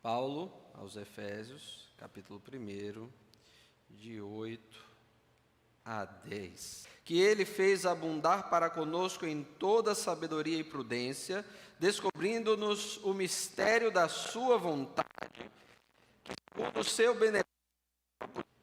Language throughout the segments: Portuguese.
Paulo aos Efésios, capítulo 1, de 8 a 10. Que ele fez abundar para conosco em toda sabedoria e prudência, descobrindo-nos o mistério da sua vontade, que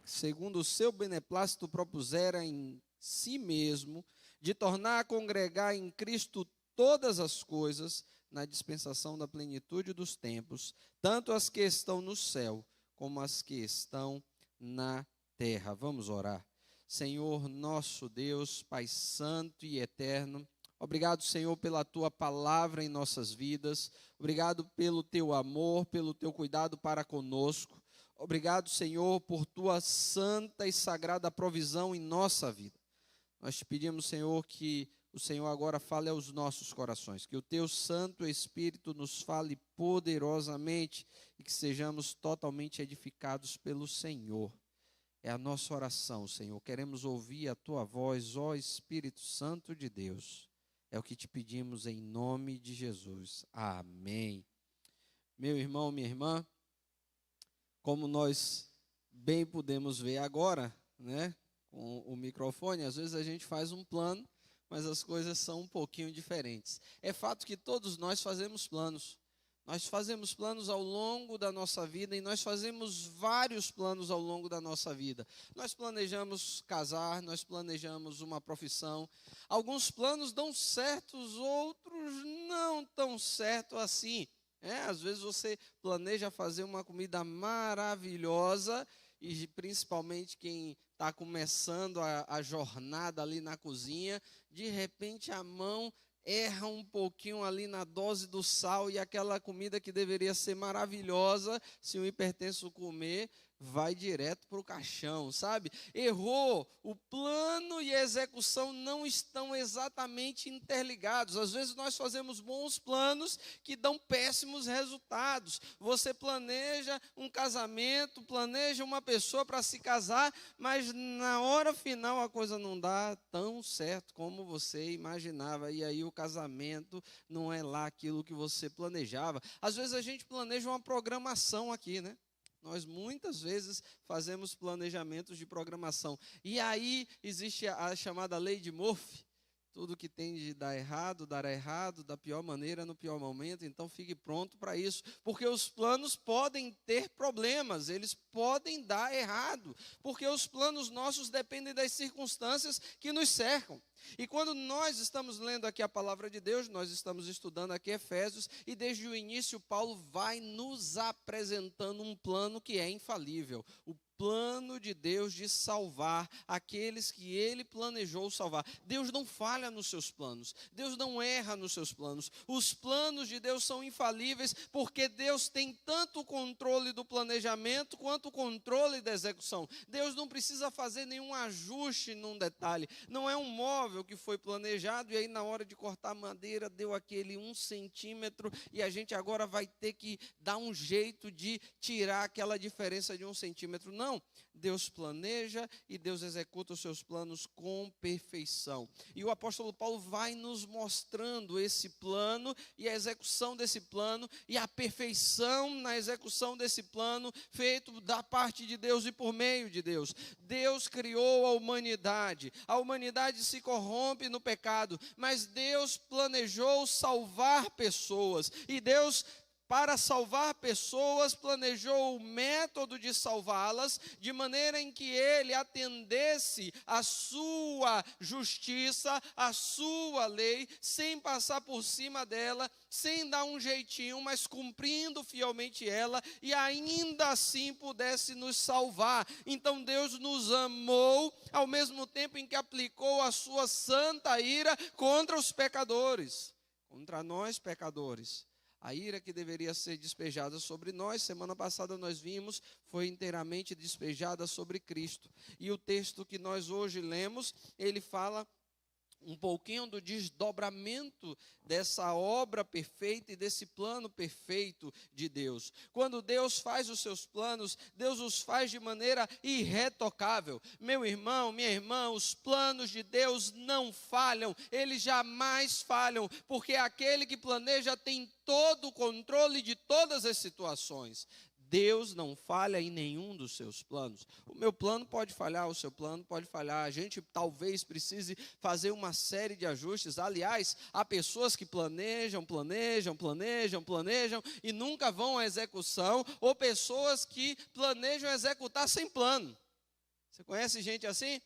segundo o seu beneplácito propusera em si mesmo, de tornar a congregar em Cristo todas as coisas, na dispensação da plenitude dos tempos, tanto as que estão no céu, como as que estão na terra. Vamos orar. Senhor nosso Deus, Pai santo e eterno, obrigado, Senhor, pela Tua palavra em nossas vidas, obrigado pelo Teu amor, pelo Teu cuidado para conosco, obrigado, Senhor, por Tua santa e sagrada provisão em nossa vida. Nós te pedimos, Senhor, que o Senhor agora fale aos nossos corações, que o Teu Santo Espírito nos fale poderosamente e que sejamos totalmente edificados pelo Senhor. É a nossa oração, Senhor. Queremos ouvir a Tua voz, ó Espírito Santo de Deus. É o que te pedimos em nome de Jesus. Amém. Meu irmão, minha irmã, como nós bem podemos ver agora, né, com o microfone, às vezes a gente faz um plano, mas as coisas são um pouquinho diferentes. É fato que todos nós fazemos planos. Nós fazemos planos ao longo da nossa vida e nós fazemos vários planos ao longo da nossa vida. Nós planejamos casar, nós planejamos uma profissão. Alguns planos dão certos, outros não tão certo assim. Às vezes você planeja fazer uma comida maravilhosa e principalmente quem está começando a jornada ali na cozinha, de repente a mão erra um pouquinho ali na dose do sal e aquela comida que deveria ser maravilhosa, se o hipertenso comer, vai direto para o caixão, sabe? Errou, o plano e a execução não estão exatamente interligados. Às vezes nós fazemos bons planos que dão péssimos resultados. Você planeja um casamento, planeja uma pessoa para se casar, mas na hora final a coisa não dá tão certo como você imaginava, e aí o casamento não é lá aquilo que você planejava. Às vezes a gente planeja uma programação aqui, né? Nós muitas vezes fazemos planejamentos de programação. E aí existe a chamada lei de Murphy. Tudo que tem de dar errado, dará errado, da pior maneira, no pior momento. Então fique pronto para isso. Porque os planos podem ter problemas, eles podem dar errado. Porque os planos nossos dependem das circunstâncias que nos cercam. E quando nós estamos lendo aqui a palavra de Deus, nós estamos estudando aqui Efésios, e desde o início Paulo vai nos apresentando um plano que é infalível, o plano de Deus de salvar aqueles que Ele planejou salvar. Deus não falha nos seus planos, Deus não erra nos seus planos. Os planos de Deus são infalíveis, porque Deus tem tanto o controle do planejamento, quanto o controle da execução. Deus não precisa fazer nenhum ajuste num detalhe, não é um móvel que foi planejado, e aí na hora de cortar madeira, deu aquele 1 centímetro, e a gente agora vai ter que dar um jeito de tirar aquela diferença de 1 centímetro. Não, Deus planeja e Deus executa os seus planos com perfeição. E o apóstolo Paulo vai nos mostrando esse plano e a execução desse plano e a perfeição na execução desse plano feito da parte de Deus e por meio de Deus. Deus criou a humanidade se corrompe no pecado, mas Deus planejou salvar pessoas, e Deus, para salvar pessoas, planejou o método de salvá-las, de maneira em que Ele atendesse à sua justiça, à sua lei, sem passar por cima dela, sem dar um jeitinho, mas cumprindo fielmente ela, e ainda assim pudesse nos salvar. Então Deus nos amou, ao mesmo tempo em que aplicou a sua santa ira contra os pecadores, contra nós pecadores. A ira que deveria ser despejada sobre nós, semana passada nós vimos, foi inteiramente despejada sobre Cristo. E o texto que nós hoje lemos, ele fala um pouquinho do desdobramento dessa obra perfeita e desse plano perfeito de Deus. Quando Deus faz os seus planos, Deus os faz de maneira irretocável. Meu irmão, minha irmã, os planos de Deus não falham, eles jamais falham, porque aquele que planeja tem todo o controle de todas as situações. Deus não falha em nenhum dos seus planos. O meu plano pode falhar, o seu plano pode falhar. A gente talvez precise fazer uma série de ajustes. Aliás, há pessoas que planejam e nunca vão à execução, ou pessoas que planejam executar sem plano. Você conhece gente assim?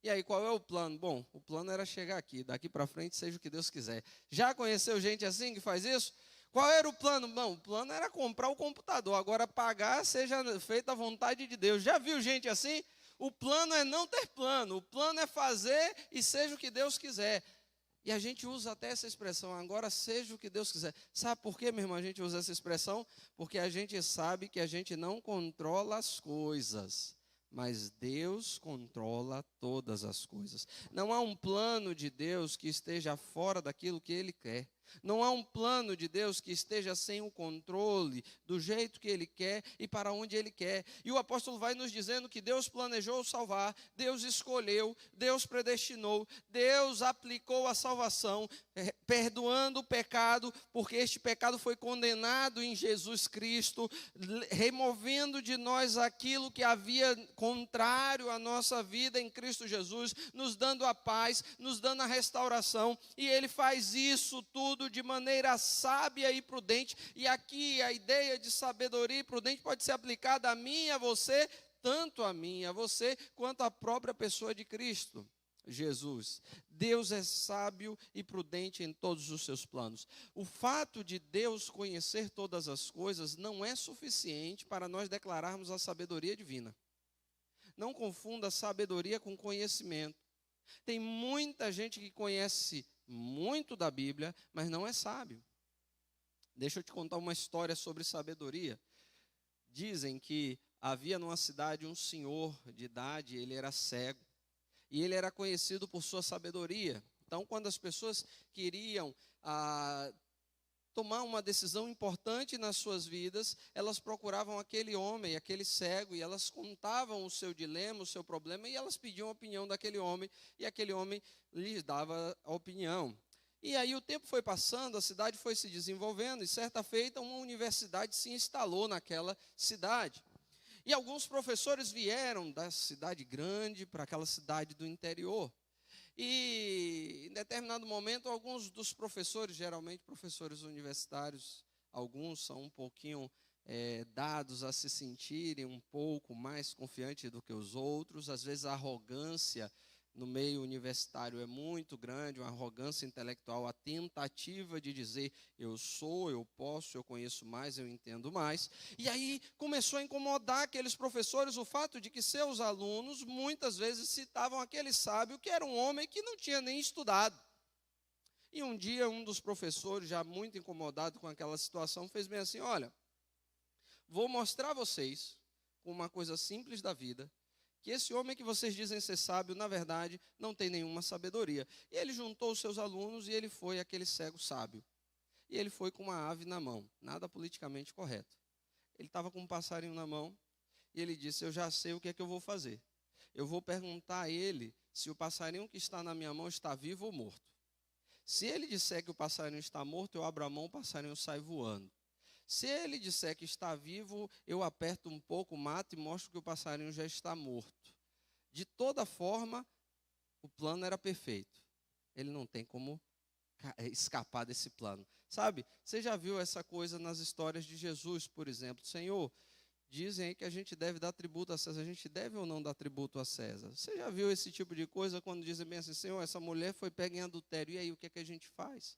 E aí, qual é o plano? Bom, o plano era chegar aqui, daqui para frente, seja o que Deus quiser. Já conheceu gente assim que faz isso? Qual era o plano? Bom, o plano era comprar o computador, agora pagar seja feita a vontade de Deus. Já viu gente assim? O plano é não ter plano, o plano é fazer e seja o que Deus quiser. E a gente usa até essa expressão, agora seja o que Deus quiser. Sabe por quê, meu irmão, a gente usa essa expressão? Porque a gente sabe que a gente não controla as coisas, mas Deus controla todas as coisas. Não há um plano de Deus que esteja fora daquilo que Ele quer. Não há um plano de Deus que esteja sem o controle, do jeito que Ele quer e para onde Ele quer. E o apóstolo vai nos dizendo que Deus planejou salvar, Deus escolheu, Deus predestinou, Deus aplicou a salvação, perdoando o pecado, porque este pecado foi condenado em Jesus Cristo, removendo de nós aquilo que havia contrário à nossa vida em Cristo Jesus, nos dando a paz, nos dando a restauração, e Ele faz isso tudo de maneira sábia e prudente. E aqui a ideia de sabedoria e prudente pode ser aplicada a mim e a você, tanto a mim e a você, quanto à própria pessoa de Cristo Jesus. Deus é sábio e prudente em todos os seus planos. O fato de Deus conhecer todas as coisas não é suficiente para nós declararmos a sabedoria divina. Não confunda sabedoria com conhecimento. Tem muita gente que conhece muito da Bíblia, mas não é sábio. Deixa eu te contar uma história sobre sabedoria. Dizem que havia numa cidade um senhor de idade, ele era cego, e ele era conhecido por sua sabedoria. Então, quando as pessoas queriam tomar uma decisão importante nas suas vidas, elas procuravam aquele homem, aquele cego, e elas contavam o seu dilema, o seu problema, e elas pediam a opinião daquele homem, e aquele homem lhes dava a opinião. E aí o tempo foi passando, a cidade foi se desenvolvendo, e certa feita uma universidade se instalou naquela cidade. E alguns professores vieram da cidade grande para aquela cidade do interior. E em determinado momento, alguns dos professores, geralmente professores universitários, alguns são um pouquinho dados a se sentirem um pouco mais confiantes do que os outros. Às vezes a arrogância no meio universitário é muito grande, uma arrogância intelectual, a tentativa de dizer eu sou, eu posso, eu conheço mais, eu entendo mais. E aí começou a incomodar aqueles professores o fato de que seus alunos muitas vezes citavam aquele sábio que era um homem que não tinha nem estudado. E um dia um dos professores, já muito incomodado com aquela situação, fez bem assim: olha, vou mostrar a vocês, com uma coisa simples da vida, que esse homem que vocês dizem ser sábio, na verdade, não tem nenhuma sabedoria. E ele juntou os seus alunos e ele foi aquele cego sábio. E ele foi com uma ave na mão, nada politicamente correto. Ele estava com um passarinho na mão e ele disse: eu já sei o que é que eu vou fazer. Eu vou perguntar a ele se o passarinho que está na minha mão está vivo ou morto. Se ele disser que o passarinho está morto, eu abro a mão, o passarinho sai voando. Se ele disser que está vivo, eu aperto um pouco, mato e mostro que o passarinho já está morto. De toda forma, o plano era perfeito. Ele não tem como escapar desse plano. Sabe, você já viu essa coisa nas histórias de Jesus, por exemplo? Senhor, dizem aí que a gente deve dar tributo a César. A gente deve ou não dar tributo a César? Você já viu esse tipo de coisa quando dizem bem assim: Senhor, essa mulher foi pega em adultério, e aí o que é que a gente faz?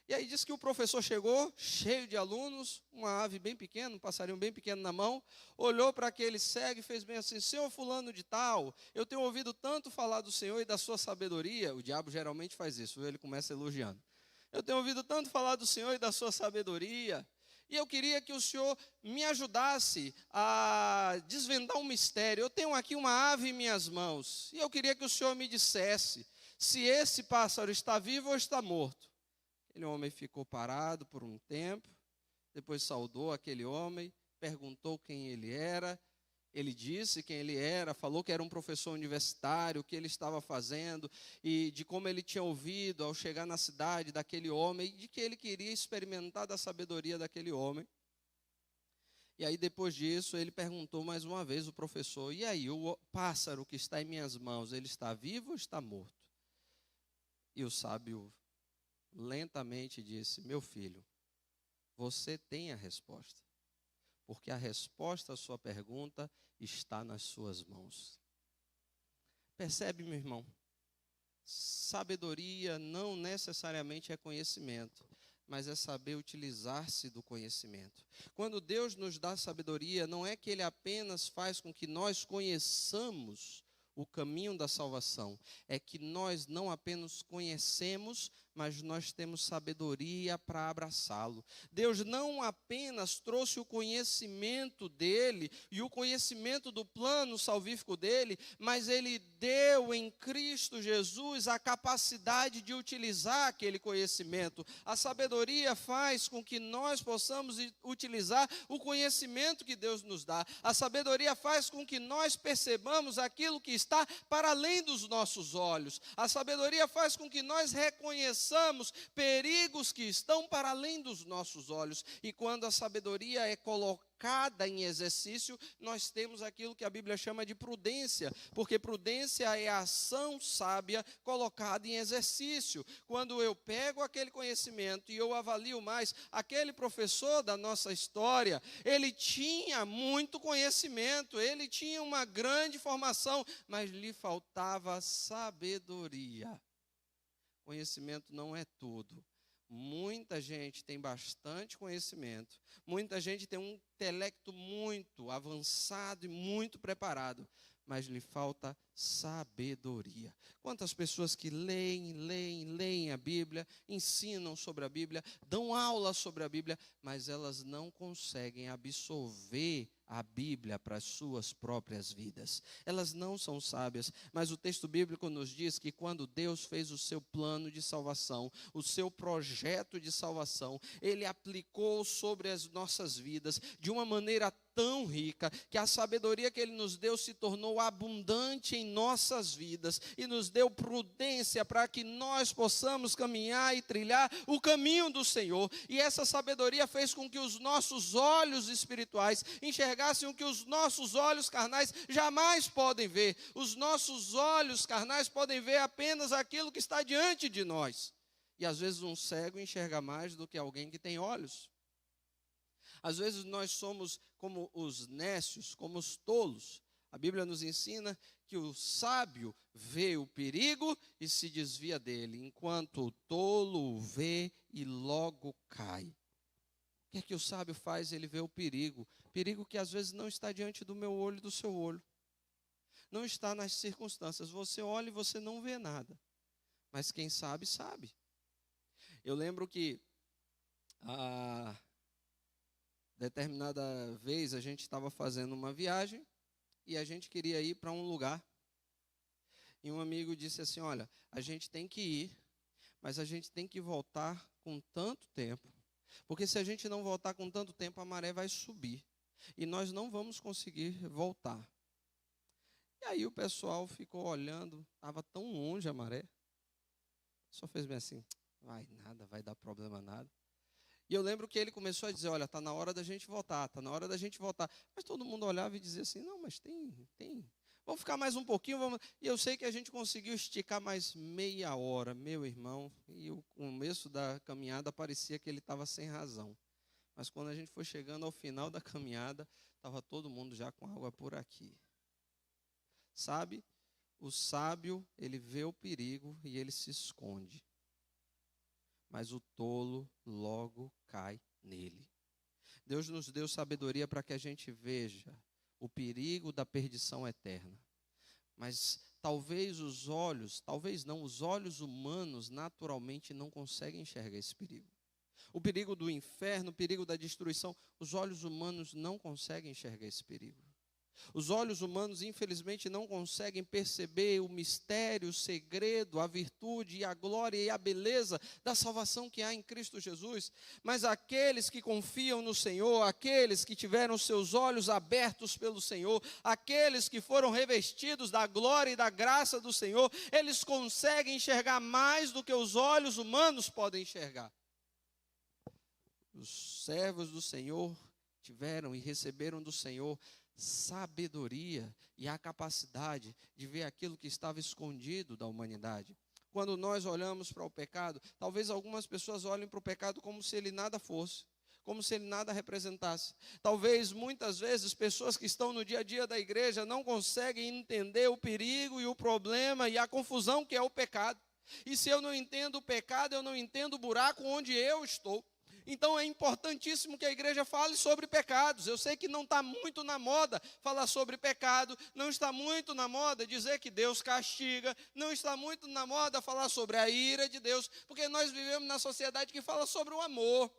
E aí diz que o professor chegou, cheio de alunos, uma ave bem pequena, um passarinho bem pequeno na mão, olhou para aquele cego e fez bem assim: Senhor fulano de tal, eu tenho ouvido tanto falar do Senhor e da sua sabedoria. O diabo geralmente faz isso, ele começa elogiando. Eu tenho ouvido tanto falar do Senhor e da sua sabedoria, e eu queria que o Senhor me ajudasse a desvendar um mistério. Eu tenho aqui uma ave em minhas mãos, e eu queria que o Senhor me dissesse se esse pássaro está vivo ou está morto. Aquele homem ficou parado por um tempo, depois saudou aquele homem, perguntou quem ele era. Ele disse quem ele era, falou que era um professor universitário, o que ele estava fazendo, e de como ele tinha ouvido ao chegar na cidade daquele homem, e de que ele queria experimentar da sabedoria daquele homem. E aí, depois disso, ele perguntou mais uma vez o professor: e aí, o pássaro que está em minhas mãos, ele está vivo ou está morto? E o sábio lentamente disse: meu filho, você tem a resposta. Porque a resposta à sua pergunta está nas suas mãos. Percebe, meu irmão? Sabedoria não necessariamente é conhecimento, mas é saber utilizar-se do conhecimento. Quando Deus nos dá sabedoria, não é que Ele apenas faz com que nós conheçamos o caminho da salvação, é que nós não apenas conhecemos, mas nós temos sabedoria para abraçá-lo. Deus não apenas trouxe o conhecimento dele e o conhecimento do plano salvífico dele, mas ele deu em Cristo Jesus a capacidade de utilizar aquele conhecimento. A sabedoria faz com que nós possamos utilizar o conhecimento que Deus nos dá. A sabedoria faz com que nós percebamos aquilo que está para além dos nossos olhos. A sabedoria faz com que nós reconheçamos perigos que estão para além dos nossos olhos. E quando a sabedoria é colocada em exercício, nós temos aquilo que a Bíblia chama de prudência, porque prudência é a ação sábia colocada em exercício. Quando eu pego aquele conhecimento e eu avalio mais, aquele professor da nossa história, ele tinha muito conhecimento, ele tinha uma grande formação, mas lhe faltava sabedoria. Conhecimento não é tudo. Muita gente tem bastante conhecimento, muita gente tem um intelecto muito avançado e muito preparado, mas lhe falta sabedoria. Quantas pessoas que leem a Bíblia, ensinam sobre a Bíblia, dão aula sobre a Bíblia, mas elas não conseguem absorver a Bíblia para as suas próprias vidas. Elas não são sábias, mas o texto bíblico nos diz que quando Deus fez o seu plano de salvação, o seu projeto de salvação, Ele aplicou sobre as nossas vidas de uma maneira tão rica, que a sabedoria que Ele nos deu se tornou abundante em nossas vidas, e nos deu prudência para que nós possamos caminhar e trilhar o caminho do Senhor. E essa sabedoria fez com que os nossos olhos espirituais enxergassem o que os nossos olhos carnais jamais podem ver. Os nossos olhos carnais podem ver apenas aquilo que está diante de nós. E às vezes um cego enxerga mais do que alguém que tem olhos. Às vezes nós somos como os nécios, como os tolos. A Bíblia nos ensina que o sábio vê o perigo e se desvia dele, enquanto o tolo o vê e logo cai. O que é que o sábio faz? Ele vê o perigo. Perigo que às vezes não está diante do meu olho e do seu olho. Não está nas circunstâncias. Você olha e você não vê nada. Mas quem sabe, sabe. Eu lembro que determinada vez a gente estava fazendo uma viagem e a gente queria ir para um lugar. E um amigo disse assim: olha, a gente tem que ir, mas a gente tem que voltar com tanto tempo, porque se a gente não voltar com tanto tempo, a maré vai subir e nós não vamos conseguir voltar. E aí o pessoal ficou olhando, estava tão longe a maré, só fez bem assim: vai nada, vai dar problema nada. E eu lembro que ele começou a dizer: olha, está na hora da gente voltar, está na hora da gente voltar. Mas todo mundo olhava e dizia assim: não, mas tem. Vamos ficar mais um pouquinho. Vamos. E eu sei que a gente conseguiu esticar mais meia hora, meu irmão. E o começo da caminhada parecia que ele estava sem razão. Mas quando a gente foi chegando ao final da caminhada, estava todo mundo já com água por aqui. Sabe, o sábio, ele vê o perigo e ele se esconde. Mas o tolo logo cai nele. Deus nos deu sabedoria para que a gente veja o perigo da perdição eterna. Mas talvez os olhos humanos naturalmente não conseguem enxergar esse perigo. O perigo do inferno, o perigo da destruição, os olhos humanos não conseguem enxergar esse perigo. Os olhos humanos, infelizmente, não conseguem perceber o mistério, o segredo, a virtude e a glória e a beleza da salvação que há em Cristo Jesus. Mas aqueles que confiam no Senhor, aqueles que tiveram seus olhos abertos pelo Senhor, aqueles que foram revestidos da glória e da graça do Senhor, eles conseguem enxergar mais do que os olhos humanos podem enxergar. Os servos do Senhor tiveram e receberam do Senhor sabedoria e a capacidade de ver aquilo que estava escondido da humanidade. Quando nós olhamos para o pecado, talvez algumas pessoas olhem para o pecado como se ele nada fosse, como se ele nada representasse. Talvez, muitas vezes, pessoas que estão no dia a dia da igreja não conseguem entender o perigo e o problema e a confusão que é o pecado. E se eu não entendo o pecado, eu não entendo o buraco onde eu estou. Então é importantíssimo que a igreja fale sobre pecados. Eu sei que não está muito na moda falar sobre pecado, não está muito na moda dizer que Deus castiga, não está muito na moda falar sobre a ira de Deus, porque nós vivemos na sociedade que fala sobre o amor.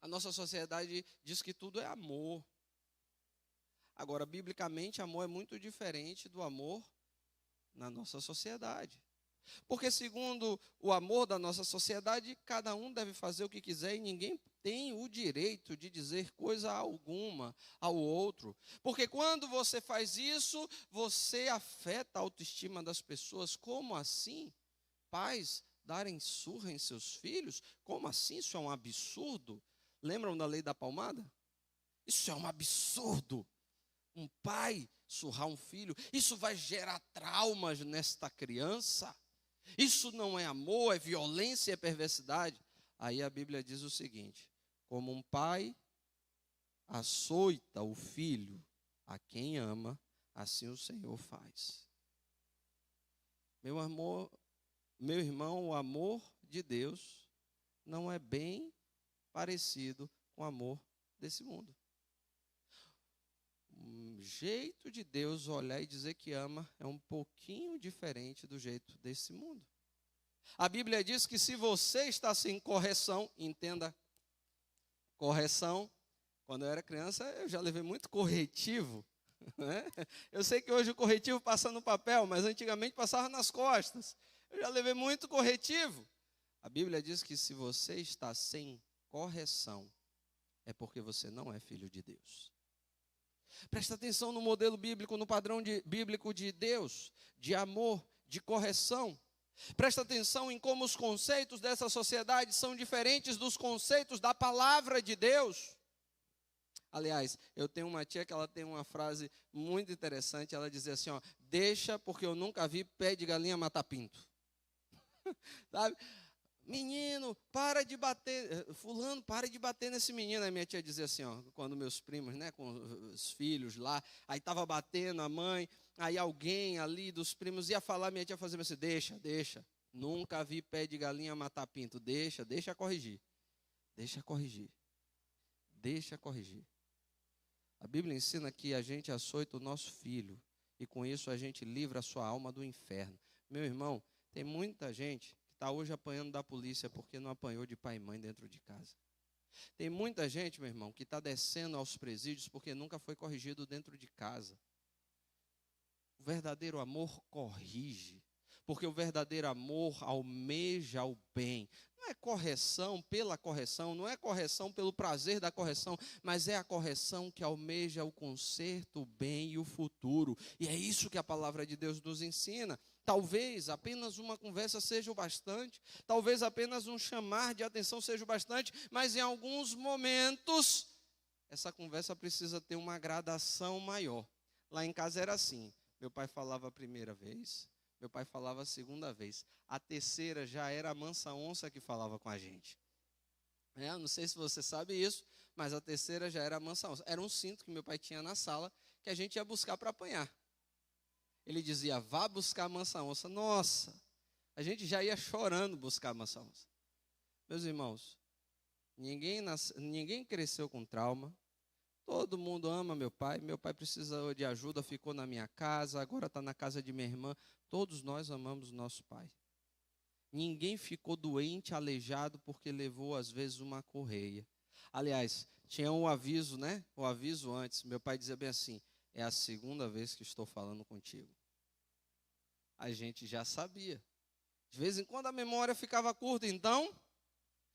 A nossa sociedade diz que tudo é amor. Agora, biblicamente, amor é muito diferente do amor na nossa sociedade. Porque segundo o amor da nossa sociedade, cada um deve fazer o que quiser e ninguém tem o direito de dizer coisa alguma ao outro. Porque quando você faz isso, você afeta a autoestima das pessoas. Como assim? Pais darem surra em seus filhos? Como assim? Isso é um absurdo. Lembram da lei da palmada? Isso é um absurdo. Um pai surrar um filho, isso vai gerar traumas nesta criança. Isso não é amor, é violência, é perversidade. Aí a Bíblia diz o seguinte: como um pai açoita o filho a quem ama, assim o Senhor faz. Meu irmão, o amor de Deus não é bem parecido com o amor desse mundo. O jeito de Deus olhar e dizer que ama é um pouquinho diferente do jeito desse mundo. A Bíblia diz que se você está sem correção, entenda, correção. Quando eu era criança, eu já levei muito corretivo, né? Eu sei que hoje o corretivo passa no papel, mas antigamente passava nas costas. Eu já levei muito corretivo. A Bíblia diz que se você está sem correção, é porque você não é filho de Deus. Presta atenção no modelo bíblico, no padrão bíblico de Deus, de amor, de correção. Presta atenção em como os conceitos dessa sociedade são diferentes dos conceitos da palavra de Deus. Aliás, eu tenho uma tia que ela tem uma frase muito interessante, ela dizia assim, ó: deixa porque eu nunca vi pé de galinha matar pinto. Sabe? Menino, para de bater, fulano, para de bater nesse menino. Aí minha tia dizia assim, ó, quando meus primos, né, com os filhos lá, aí estava batendo a mãe, aí alguém ali dos primos ia falar, minha tia fazia assim, deixa, nunca vi pé de galinha matar pinto, deixa corrigir. A Bíblia ensina que a gente açoita o nosso filho, e com isso a gente livra a sua alma do inferno. Meu irmão, tem muita gente está hoje apanhando da polícia porque não apanhou de pai e mãe dentro de casa. Tem muita gente, meu irmão, que está descendo aos presídios porque nunca foi corrigido dentro de casa. O verdadeiro amor corrige, porque o verdadeiro amor almeja o bem. Não é correção pela correção, não é correção pelo prazer da correção, mas é a correção que almeja o conserto, o bem e o futuro. E é isso que a palavra de Deus nos ensina. Talvez apenas uma conversa seja o bastante, talvez apenas um chamar de atenção seja o bastante, mas em alguns momentos essa conversa precisa ter uma gradação maior. Lá em casa era assim, meu pai falava a primeira vez, meu pai falava a segunda vez, a terceira já era a mansa onça que falava com a gente. Eu não sei se você sabe isso, mas a terceira já era a mansa onça. Era um cinto que meu pai tinha na sala que a gente ia buscar para apanhar. Ele dizia, vá buscar a mansa onça. Nossa, a gente já ia chorando buscar a mansa onça. Meus irmãos, ninguém cresceu com trauma. Todo mundo ama meu pai. Meu pai precisou de ajuda, ficou na minha casa, agora está na casa de minha irmã. Todos nós amamos nosso pai. Ninguém ficou doente, aleijado, porque levou às vezes uma correia. Aliás, tinha um aviso, né? O aviso antes. Meu pai dizia bem assim: é a segunda vez que estou falando contigo. A gente já sabia. De vez em quando a memória ficava curta, então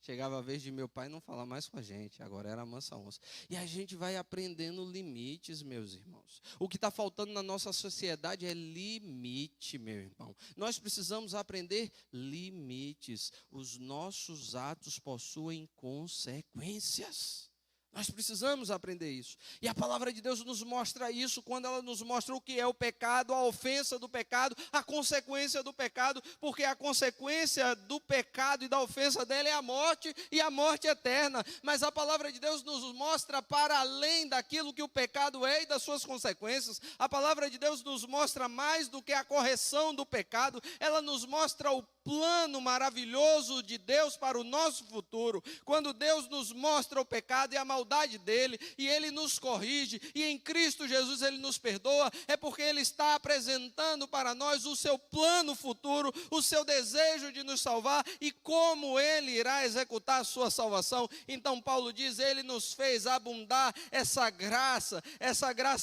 chegava a vez de meu pai não falar mais com a gente, agora era mansa onça. E a gente vai aprendendo limites, meus irmãos. O que está faltando na nossa sociedade é limite, meu irmão. Nós precisamos aprender limites. Os nossos atos possuem consequências. Nós precisamos aprender isso. E a palavra de Deus nos mostra isso quando ela nos mostra o que é o pecado, a ofensa do pecado, a consequência do pecado, porque a consequência do pecado e da ofensa dela é a morte e a morte eterna. Mas a palavra de Deus nos mostra para além daquilo que o pecado é e das suas consequências. A palavra de Deus nos mostra mais do que a correção do pecado, ela nos mostra o plano maravilhoso de Deus para o nosso futuro. Quando Deus nos mostra o pecado e a maldade dele, e ele nos corrige, e em Cristo Jesus ele nos perdoa, é porque ele está apresentando para nós o seu plano futuro, o seu desejo de nos salvar e como ele irá executar a sua salvação. Então Paulo diz: ele nos fez abundar essa graça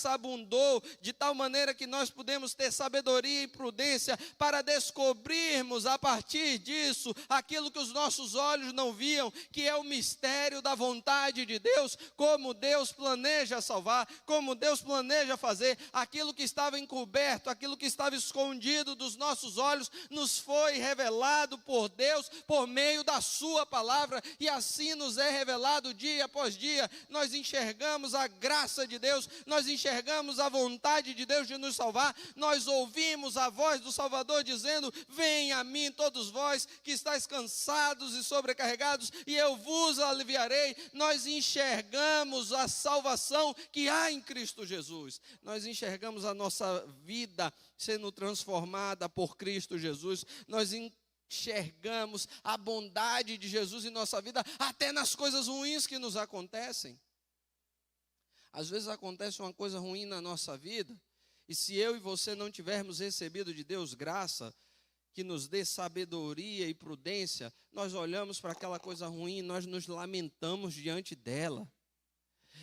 abundou de tal maneira que nós podemos ter sabedoria e prudência para descobrirmos a partir disso aquilo que os nossos olhos não viam, que é o mistério da vontade de Deus, como Deus planeja salvar, como Deus planeja fazer aquilo que estava encoberto, aquilo que estava escondido dos nossos olhos, nos foi revelado por Deus por meio da sua palavra, e assim nos é revelado dia após dia. Nós enxergamos a graça de Deus, nós enxergamos a vontade de Deus de nos salvar, nós ouvimos a voz do Salvador dizendo: venha a mim todos vós que estáis cansados e sobrecarregados, e eu vos aliviarei. Nós enxergamos a salvação que há em Cristo Jesus. Nós enxergamos a nossa vida sendo transformada por Cristo Jesus. Nós enxergamos a bondade de Jesus em nossa vida, até nas coisas ruins que nos acontecem. Às vezes acontece uma coisa ruim na nossa vida, e se eu e você não tivermos recebido de Deus graça, que nos dê sabedoria e prudência, nós olhamos para aquela coisa ruim e nós nos lamentamos diante dela.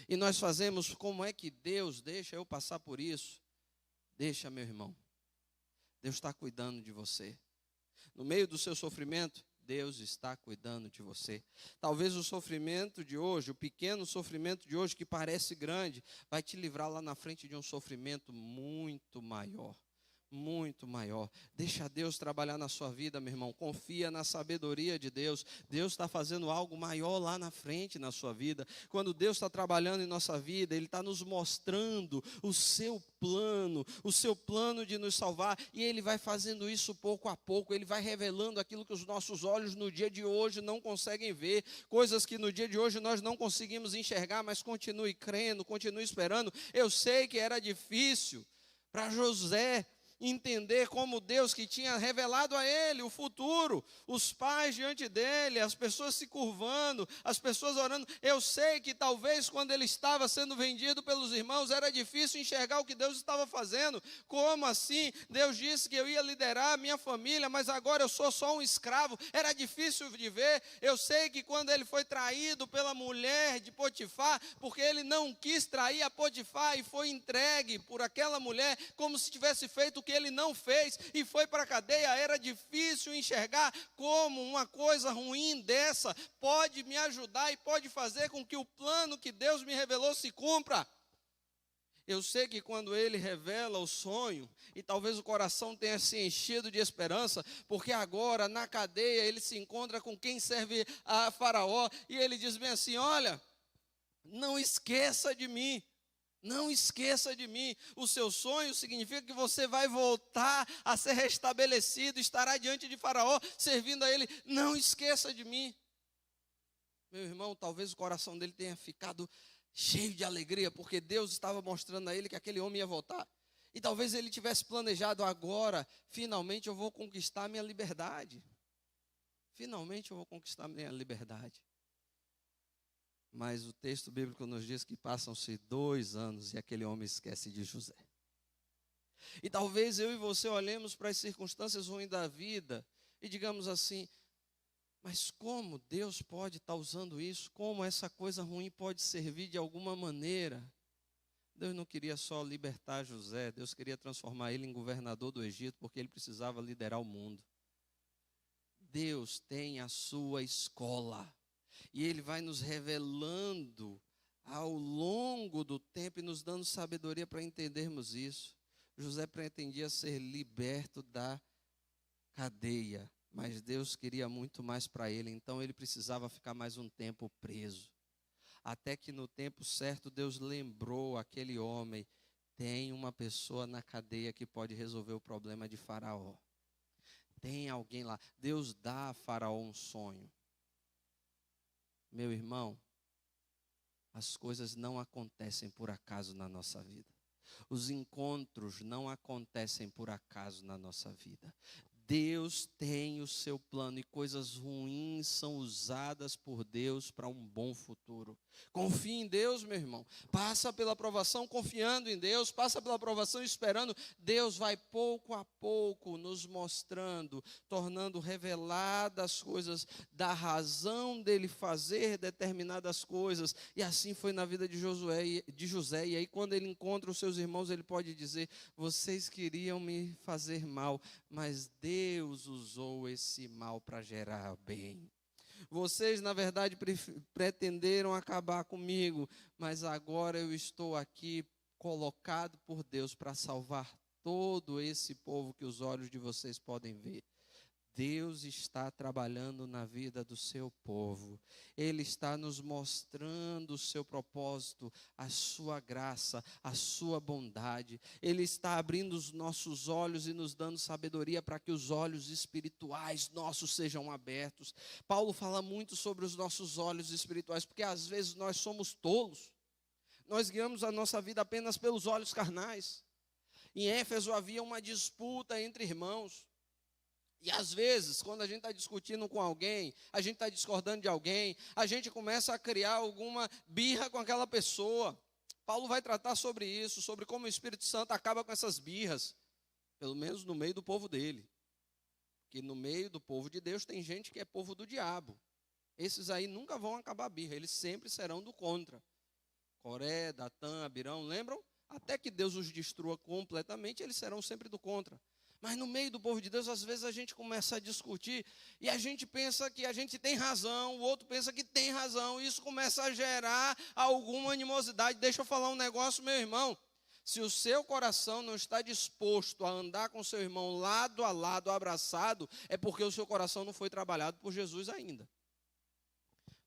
E nós fazemos: como é que Deus deixa eu passar por isso? Deixa, meu irmão. Deus está cuidando de você. No meio do seu sofrimento, Deus está cuidando de você. Talvez o sofrimento de hoje, o pequeno sofrimento de hoje que parece grande, vai te livrar lá na frente de um sofrimento muito maior. Muito maior. Deixa Deus trabalhar na sua vida, meu irmão. Confia na sabedoria de Deus. Deus está fazendo algo maior lá na frente na sua vida. Quando Deus está trabalhando em nossa vida, Ele está nos mostrando o seu plano de nos salvar, e Ele vai fazendo isso pouco a pouco. Ele vai revelando aquilo que os nossos olhos no dia de hoje não conseguem ver, coisas que no dia de hoje nós não conseguimos enxergar, mas continue crendo, continue esperando. Eu sei que era difícil para José entender como Deus, que tinha revelado a ele o futuro, os pais diante dele, as pessoas se curvando, as pessoas orando. Eu sei que talvez quando ele estava sendo vendido pelos irmãos, era difícil enxergar o que Deus estava fazendo. Como assim? Deus disse que eu ia liderar a minha família, mas agora eu sou só um escravo. Era difícil de ver. Eu sei que quando ele foi traído pela mulher de Potifar, porque ele não quis trair a Potifar e foi entregue por aquela mulher como se tivesse feito o que ele não fez e foi para a cadeia, era difícil enxergar como uma coisa ruim dessa pode me ajudar e pode fazer com que o plano que Deus me revelou se cumpra. Eu sei que quando ele revela o sonho, e talvez o coração tenha se enchido de esperança, porque agora na cadeia ele se encontra com quem serve a Faraó, e ele diz bem assim: olha, não esqueça de mim. Não esqueça de mim. O seu sonho significa que você vai voltar a ser restabelecido, estará diante de Faraó, servindo a ele. Não esqueça de mim. Meu irmão, talvez o coração dele tenha ficado cheio de alegria, porque Deus estava mostrando a ele que aquele homem ia voltar. E talvez ele tivesse planejado: agora, finalmente eu vou conquistar a minha liberdade. Finalmente eu vou conquistar a minha liberdade. Mas o texto bíblico nos diz que passam-se 2 anos e aquele homem esquece de José. E talvez eu e você olhemos para as circunstâncias ruins da vida e digamos assim: Mas como Deus pode estar usando isso? Como essa coisa ruim pode servir de alguma maneira? Deus não queria só libertar José, Deus queria transformar ele em governador do Egito, porque ele precisava liderar o mundo. Deus tem a sua escola, e Ele vai nos revelando ao longo do tempo e nos dando sabedoria para entendermos isso. José pretendia ser liberto da cadeia, mas Deus queria muito mais para ele, então ele precisava ficar mais um tempo preso. Até que no tempo certo Deus lembrou aquele homem: tem uma pessoa na cadeia que pode resolver o problema de Faraó. Tem alguém lá. Deus dá a Faraó um sonho. Meu irmão, as coisas não acontecem por acaso na nossa vida. Os encontros não acontecem por acaso na nossa vida. Deus tem o seu plano e coisas ruins são usadas por Deus para um bom futuro. Confie em Deus, meu irmão. Passa pela provação confiando em Deus, passa pela provação esperando. Deus vai pouco a pouco nos mostrando, tornando reveladas as coisas da razão dele fazer determinadas coisas. E assim foi na vida de José. E aí quando ele encontra os seus irmãos, ele pode dizer: vocês queriam me fazer mal, mas Deus usou esse mal para gerar bem. Vocês, na verdade, pretenderam acabar comigo, mas agora eu estou aqui colocado por Deus para salvar todo esse povo que os olhos de vocês podem ver. Deus está trabalhando na vida do seu povo. Ele está nos mostrando o seu propósito, a sua graça, a sua bondade. Ele está abrindo os nossos olhos e nos dando sabedoria para que os olhos espirituais nossos sejam abertos. Paulo fala muito sobre os nossos olhos espirituais, porque às vezes nós somos tolos. Nós guiamos a nossa vida apenas pelos olhos carnais. Em Éfeso havia uma disputa entre irmãos. E às vezes, quando a gente está discutindo com alguém, a gente está discordando de alguém, a gente começa a criar alguma birra com aquela pessoa. Paulo vai tratar sobre isso, sobre como o Espírito Santo acaba com essas birras, pelo menos no meio do povo dele. Porque no meio do povo de Deus tem gente que é povo do diabo. Esses aí nunca vão acabar a birra, eles sempre serão do contra. Coré, Datã, Abirão, lembram? Até que Deus os destrua completamente, eles serão sempre do contra. Mas no meio do povo de Deus, às vezes a gente começa a discutir e a gente pensa que a gente tem razão, o outro pensa que tem razão, e isso começa a gerar alguma animosidade. Deixa eu falar um negócio, meu irmão. Se o seu coração não está disposto a andar com seu irmão lado a lado, abraçado, é porque o seu coração não foi trabalhado por Jesus ainda.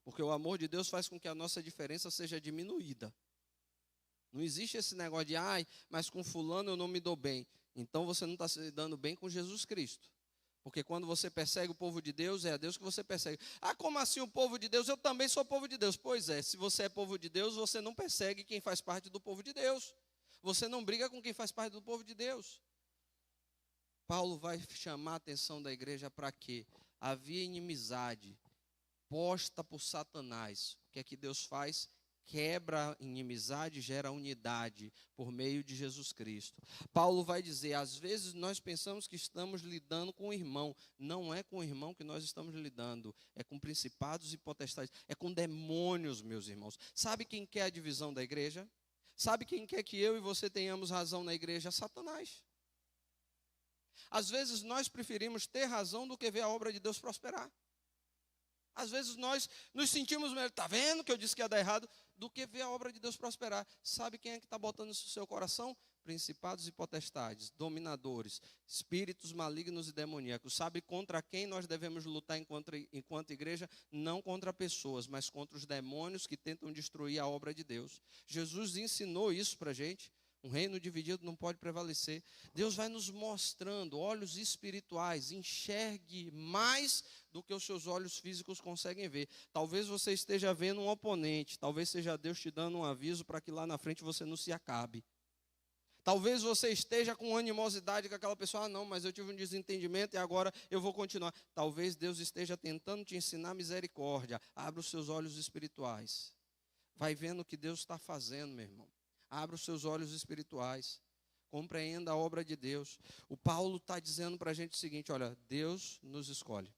Porque o amor de Deus faz com que a nossa diferença seja diminuída. Não existe esse negócio de, mas com fulano eu não me dou bem. Então você não está se dando bem com Jesus Cristo. Porque quando você persegue o povo de Deus, é a Deus que você persegue. Como assim o povo de Deus? Eu também sou povo de Deus. Pois é, se você é povo de Deus, você não persegue quem faz parte do povo de Deus. Você não briga com quem faz parte do povo de Deus. Paulo vai chamar a atenção da igreja para quê? Havia inimizade posta por Satanás. O que é que Deus faz? Quebra a inimizade, gera unidade por meio de Jesus Cristo. Paulo vai dizer, às vezes nós pensamos que estamos lidando com o irmão. Não é com o irmão que nós estamos lidando, é com principados e potestades, é com demônios, meus irmãos. Sabe quem quer a divisão da igreja? Sabe quem quer que eu e você tenhamos razão na igreja? Satanás. Às vezes nós preferimos ter razão do que ver a obra de Deus prosperar. Às vezes nós nos sentimos melhor, está vendo que eu disse que ia dar errado, do que ver a obra de Deus prosperar. Sabe quem é que está botando isso no seu coração? Principados e potestades, dominadores, espíritos malignos e demoníacos. Sabe contra quem nós devemos lutar enquanto igreja? Não contra pessoas, mas contra os demônios que tentam destruir a obra de Deus. Jesus ensinou isso para a gente. Um reino dividido não pode prevalecer. Deus vai nos mostrando olhos espirituais. Enxergue mais do que os seus olhos físicos conseguem ver. Talvez você esteja vendo um oponente. Talvez seja Deus te dando um aviso para que lá na frente você não se acabe. Talvez você esteja com animosidade com aquela pessoa. Não, mas eu tive um desentendimento e agora eu vou continuar. Talvez Deus esteja tentando te ensinar misericórdia. Abra os seus olhos espirituais. Vai vendo o que Deus está fazendo, meu irmão. Abra os seus olhos espirituais. Compreenda a obra de Deus. O Paulo está dizendo para a gente o seguinte, olha, Deus nos escolhe.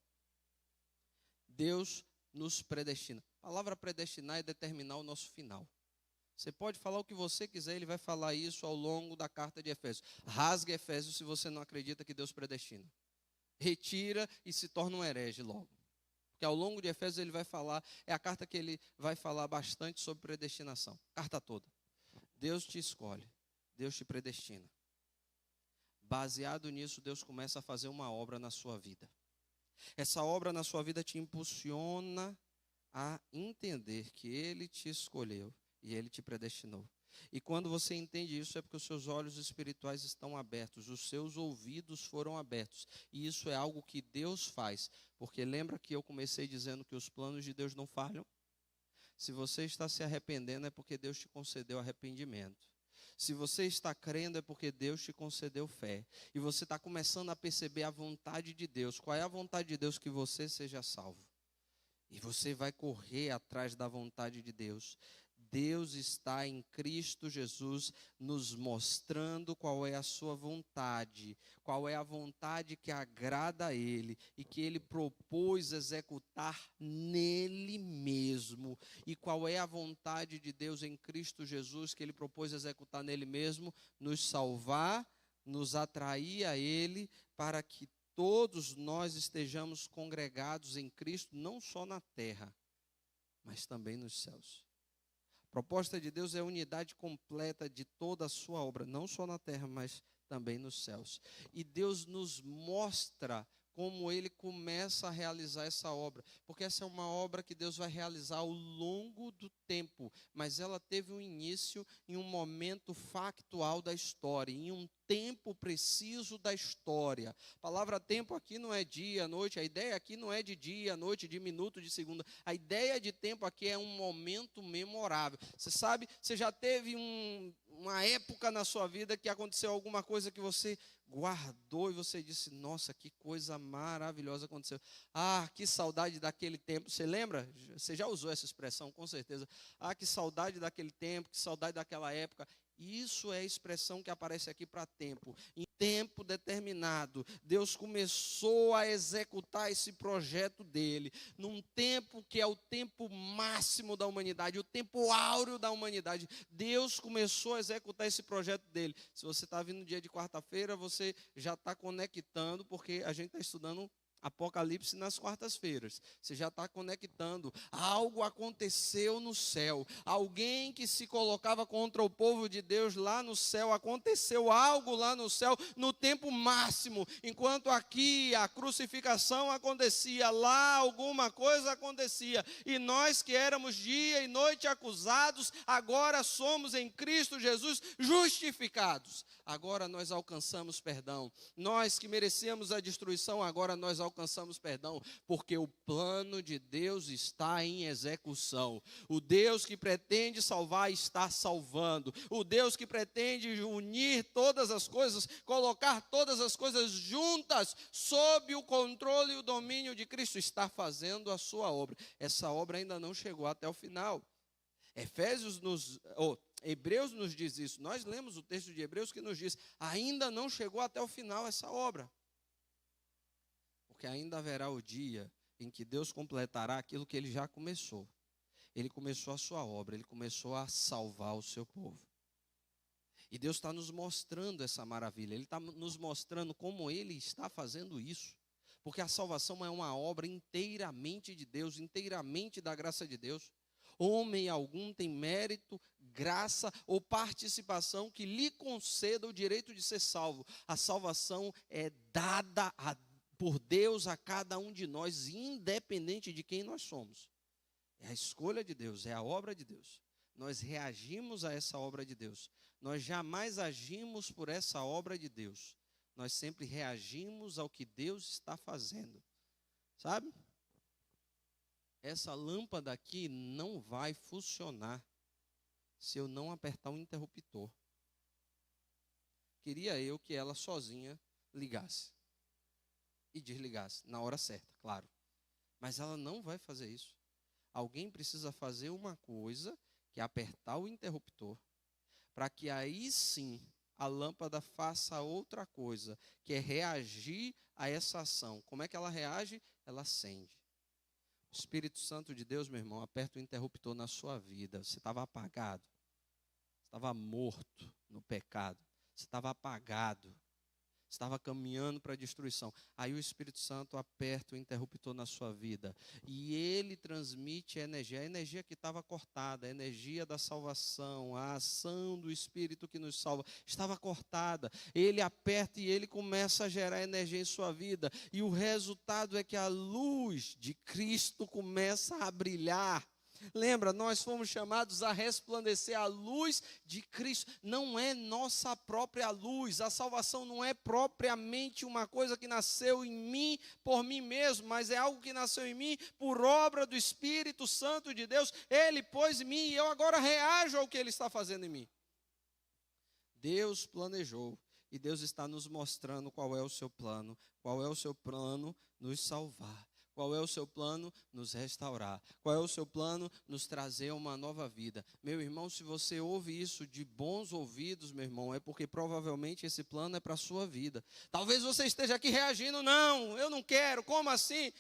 Deus nos predestina. A palavra predestinar é determinar o nosso final. Você pode falar o que você quiser, ele vai falar isso ao longo da carta de Efésios. Rasgue Efésios se você não acredita que Deus predestina. Retira e se torna um herege logo. Porque ao longo de Efésios ele vai falar, é a carta que ele vai falar bastante sobre predestinação. Carta toda. Deus te escolhe, Deus te predestina. Baseado nisso, Deus começa a fazer uma obra na sua vida. Essa obra na sua vida te impulsiona a entender que Ele te escolheu e Ele te predestinou. E quando você entende isso, é porque os seus olhos espirituais estão abertos, os seus ouvidos foram abertos. E isso é algo que Deus faz. Porque lembra que eu comecei dizendo que os planos de Deus não falham? Se você está se arrependendo, é porque Deus te concedeu arrependimento. Se você está crendo, é porque Deus te concedeu fé. E você está começando a perceber a vontade de Deus. Qual é a vontade de Deus? Que você seja salvo. E você vai correr atrás da vontade de Deus. Deus está em Cristo Jesus nos mostrando qual é a sua vontade, qual é a vontade que agrada a Ele e que Ele propôs executar nele mesmo. E qual é a vontade de Deus em Cristo Jesus que Ele propôs executar nele mesmo? Nos salvar, nos atrair a Ele para que todos nós estejamos congregados em Cristo, não só na terra, mas também nos céus. A proposta de Deus é a unidade completa de toda a sua obra, não só na terra, mas também nos céus. E Deus nos mostra como Ele começa a realizar essa obra, porque essa é uma obra que Deus vai realizar ao longo do tempo, mas ela teve um início em um momento factual da história, em um tempo preciso da história. A palavra tempo aqui não é dia, noite, a ideia aqui não é de dia, noite, de minuto, de segunda. A ideia de tempo aqui é um momento memorável. Você sabe, você já teve uma época na sua vida que aconteceu alguma coisa que você guardou e você disse, nossa, que coisa maravilhosa aconteceu. Ah, que saudade daquele tempo. Você lembra? Você já usou essa expressão, com certeza. Ah, que saudade daquele tempo, que saudade daquela época. Isso é a expressão que aparece aqui para tempo. Em tempo determinado, Deus começou a executar esse projeto dele. Num tempo que é o tempo máximo da humanidade, o tempo áureo da humanidade. Deus começou a executar esse projeto dele. Se você está vindo no dia de quarta-feira, você já está conectando, porque a gente está estudando Apocalipse nas quartas-feiras. Você já está conectando. Algo aconteceu no céu. Alguém que se colocava contra o povo de Deus lá no céu. Aconteceu algo lá no céu no tempo máximo. Enquanto aqui a crucificação acontecia, lá alguma coisa acontecia. E nós que éramos dia e noite acusados, agora somos em Cristo Jesus justificados. Agora nós alcançamos perdão. Nós que merecíamos a destruição, agora nós alcançamos perdão, porque o plano de Deus está em execução. O Deus que pretende salvar está salvando. O Deus que pretende unir todas as coisas, colocar todas as coisas juntas sob o controle e o domínio de Cristo, está fazendo a sua obra. Essa obra ainda não chegou até o final. Hebreus nos diz isso. Nós lemos o texto de Hebreus que nos diz, ainda não chegou até o final essa obra. Porque ainda haverá o dia em que Deus completará aquilo que Ele já começou. Ele começou a sua obra, Ele começou a salvar o seu povo. E Deus está nos mostrando essa maravilha, Ele está nos mostrando como Ele está fazendo isso. Porque a salvação é uma obra inteiramente de Deus, inteiramente da graça de Deus. Homem algum tem mérito, graça ou participação que lhe conceda o direito de ser salvo. A salvação é dada por Deus a cada um de nós, independente de quem nós somos. É a escolha de Deus, é a obra de Deus. Nós reagimos a essa obra de Deus. Nós jamais agimos por essa obra de Deus. Nós sempre reagimos ao que Deus está fazendo. Sabe? Essa lâmpada aqui não vai funcionar se eu não apertar o interruptor. Queria eu que ela sozinha ligasse e desligasse, na hora certa, claro. Mas ela não vai fazer isso. Alguém precisa fazer uma coisa, que é apertar o interruptor, para que aí sim a lâmpada faça outra coisa, que é reagir a essa ação. Como é que ela reage? Ela acende. Espírito Santo de Deus, meu irmão, aperta o interruptor na sua vida. Você estava apagado, estava morto no pecado, você estava apagado, estava caminhando para a destruição. Aí o Espírito Santo aperta o interruptor na sua vida e ele transmite a energia que estava cortada, a energia da salvação, a ação do Espírito que nos salva, estava cortada. Ele aperta e ele começa a gerar energia em sua vida e o resultado é que a luz de Cristo começa a brilhar. Lembra, nós fomos chamados a resplandecer a luz de Cristo. Não é nossa própria luz. A salvação não é propriamente uma coisa que nasceu em mim por mim mesmo, mas é algo que nasceu em mim por obra do Espírito Santo de Deus. Ele pôs em mim e eu agora reajo ao que Ele está fazendo em mim. Deus planejou e Deus está nos mostrando qual é o seu plano. Qual é o seu plano? Nos salvar. Qual é o seu plano? Nos restaurar. Qual é o seu plano? Nos trazer uma nova vida. Meu irmão, se você ouve isso de bons ouvidos, meu irmão, é porque provavelmente esse plano é para a sua vida. Talvez você esteja aqui reagindo, não, eu não quero, como assim?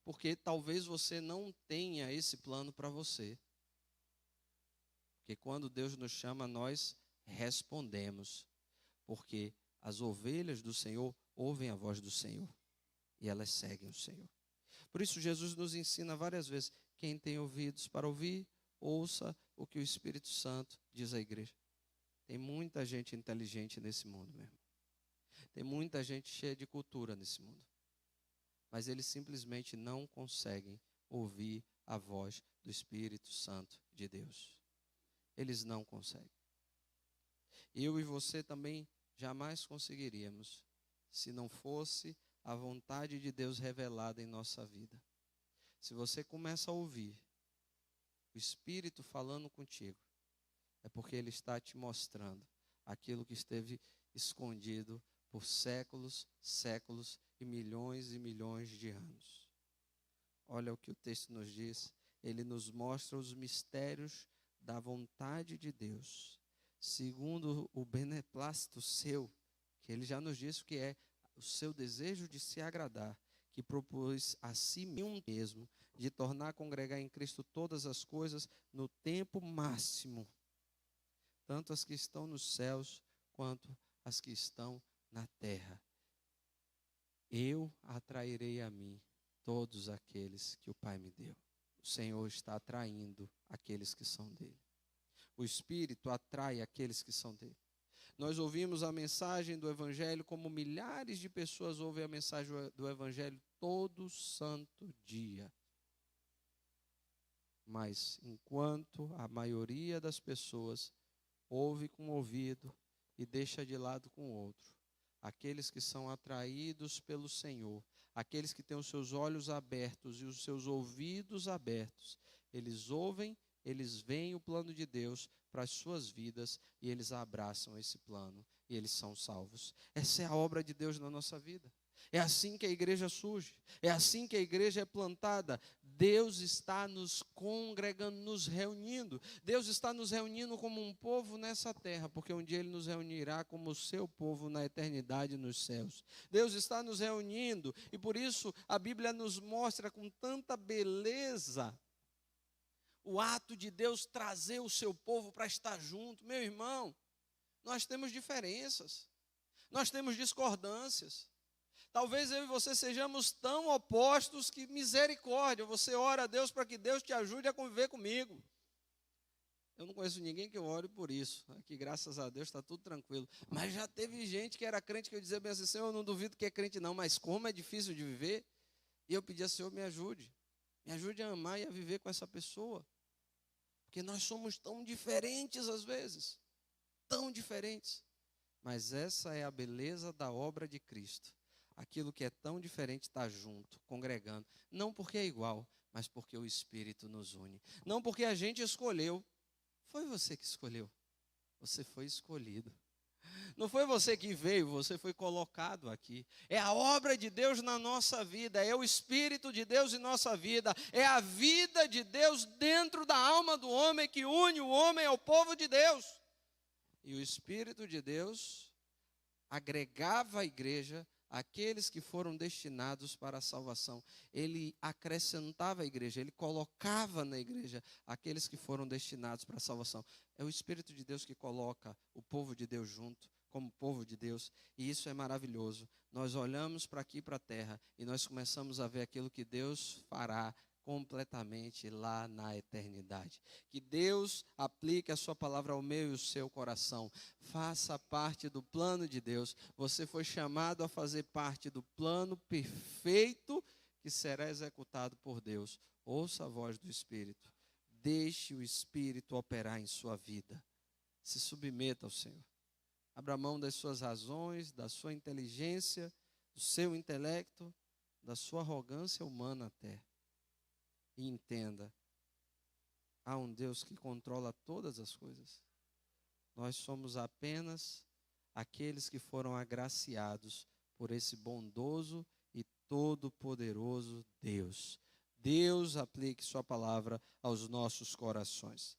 Porque talvez você não tenha esse plano para você. Porque quando Deus nos chama, nós respondemos. Porque as ovelhas do Senhor ouvem a voz do Senhor e elas seguem o Senhor. Por isso Jesus nos ensina várias vezes, quem tem ouvidos para ouvir, ouça o que o Espírito Santo diz à igreja. Tem muita gente inteligente nesse mundo mesmo. Tem muita gente cheia de cultura nesse mundo. Mas eles simplesmente não conseguem ouvir a voz do Espírito Santo de Deus. Eles não conseguem. Eu e você também jamais conseguiríamos, se não fosse a vontade de Deus revelada em nossa vida. Se você começa a ouvir o Espírito falando contigo, é porque Ele está te mostrando aquilo que esteve escondido por séculos, séculos e milhões de anos. Olha o que o texto nos diz. Ele nos mostra os mistérios da vontade de Deus, segundo o beneplácito seu, que Ele já nos disse o que é, o seu desejo de se agradar, que propôs a si mesmo, de tornar a congregar em Cristo todas as coisas no tempo máximo, tanto as que estão nos céus, quanto as que estão na terra. Eu atrairei a mim todos aqueles que o Pai me deu. O Senhor está atraindo aqueles que são dele. O Espírito atrai aqueles que são dele. Nós ouvimos a mensagem do Evangelho como milhares de pessoas ouvem a mensagem do Evangelho todo santo dia. Mas enquanto a maioria das pessoas ouve com o ouvido e deixa de lado com o outro, aqueles que são atraídos pelo Senhor, aqueles que têm os seus olhos abertos e os seus ouvidos abertos, eles ouvem, eles veem o plano de Deus para as suas vidas e eles abraçam esse plano e eles são salvos. Essa é a obra de Deus na nossa vida. É assim que a igreja surge, é assim que a igreja é plantada. Deus está nos congregando, nos reunindo. Deus está nos reunindo como um povo nessa terra, porque um dia Ele nos reunirá como o seu povo na eternidade nos céus. Deus está nos reunindo e por isso a Bíblia nos mostra com tanta beleza o ato de Deus trazer o seu povo para estar junto. Meu irmão, nós temos diferenças, nós temos discordâncias. Talvez eu e você sejamos tão opostos que misericórdia. Você ora a Deus para que Deus te ajude a conviver comigo. Eu não conheço ninguém que ore por isso. Aqui, graças a Deus, está tudo tranquilo. Mas já teve gente que era crente que eu dizia bem assim, Senhor, eu não duvido que é crente não, mas como é difícil de viver. E eu pedia, Senhor, me ajude a amar e a viver com essa pessoa. Porque nós somos tão diferentes às vezes, tão diferentes. Mas essa é a beleza da obra de Cristo. Aquilo que é tão diferente está junto, congregando. Não porque é igual, mas porque o Espírito nos une. Não porque a gente escolheu. Foi você que escolheu. Você foi escolhido. Não foi você que veio, você foi colocado aqui. É a obra de Deus na nossa vida, é o Espírito de Deus em nossa vida, é a vida de Deus dentro da alma do homem que une o homem ao povo de Deus. E o Espírito de Deus agregava a igreja aqueles que foram destinados para a salvação. Ele acrescentava à igreja, ele colocava na igreja aqueles que foram destinados para a salvação. É o Espírito de Deus que coloca o povo de Deus junto, como povo de Deus, e isso é maravilhoso. Nós olhamos para aqui, para a terra, e nós começamos a ver aquilo que Deus fará completamente lá na eternidade. Que Deus aplique a sua palavra ao meu e ao seu coração. Faça parte do plano de Deus. Você foi chamado a fazer parte do plano perfeito que será executado por Deus. Ouça a voz do Espírito. Deixe o Espírito operar em sua vida. Se submeta ao Senhor. Abra mão das suas razões, da sua inteligência, do seu intelecto, da sua arrogância humana até. E entenda, há um Deus que controla todas as coisas. Nós somos apenas aqueles que foram agraciados por esse bondoso e todo-poderoso Deus. Deus aplique sua palavra aos nossos corações.